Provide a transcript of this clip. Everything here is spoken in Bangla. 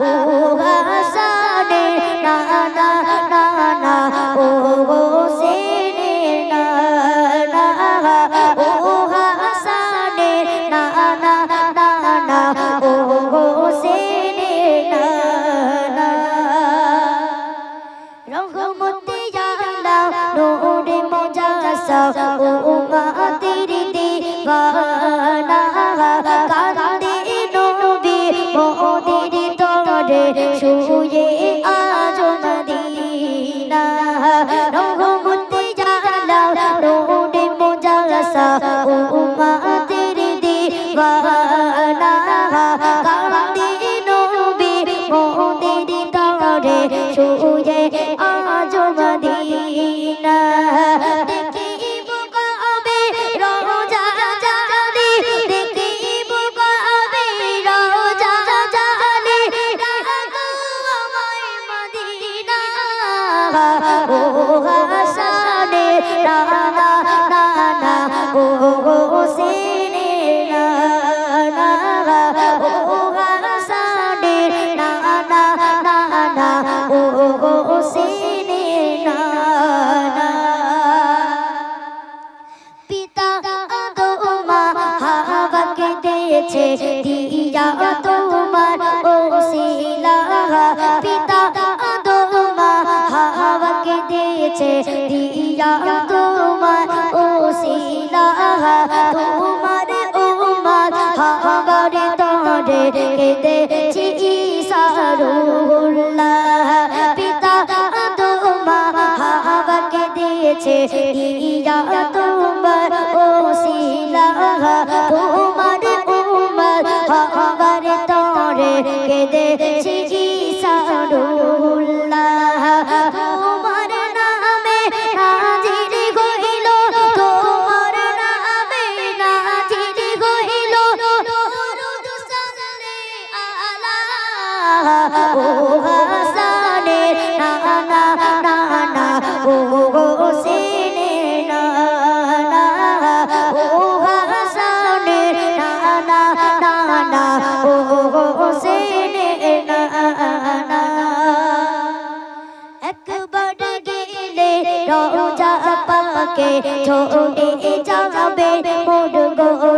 ও হাসানের নানা নানা ও হোসেনের নানা ও হাসানের নানা নানা ও হোসেনের নানা রহমতে আলা নূরে মুজাসসাম ও উম্মতের দিওয়ানা কান্দে নবী মোদের তরে শুয়ে আজ মদিনা রহমতে আলা নূরে মুজাসসাম ও উম্মতের দিওয়ানা কান্দে নবী মোদের তরে শুয়ে আজ মদিনা দেখিব কবে রোজা জালি দেখিব কবে রোজা জালি ডাকো আমায় মদিনা ও হাসানের নানা নানা ও হোসেনের নানা ও হাসানের নানা নানা ও হোসেনের নানা পিতা আদম হাওয়াকে দিয়েছে দিয়া তোমার ওসিলা পিতা আদম হাওয়াকে দিয়েছে দিয়া তোমার ওসিলা তোমার উম্মত হাওয়ার তরে কেঁদেছি ঈসা রুহুল্লাহ পিতা আদম হাওয়াকে দিয়েছে দিয়া তোমার ওসিলা তোমার উম্মত হাওয়ার তরে কেঁদেছি ঈসা রুহুল্লাহ তোমার নামে নাজিল হইল তোমার নামে নাজিল হইল দরুদ সাল্লি আলা ও হাসানের নানা নানা ও হোসেনের নানা ও হাসানের নানা নানা ও হোসেনের নানা একবার গেলে রওজা পাকে ছোটে যাবে মোর গো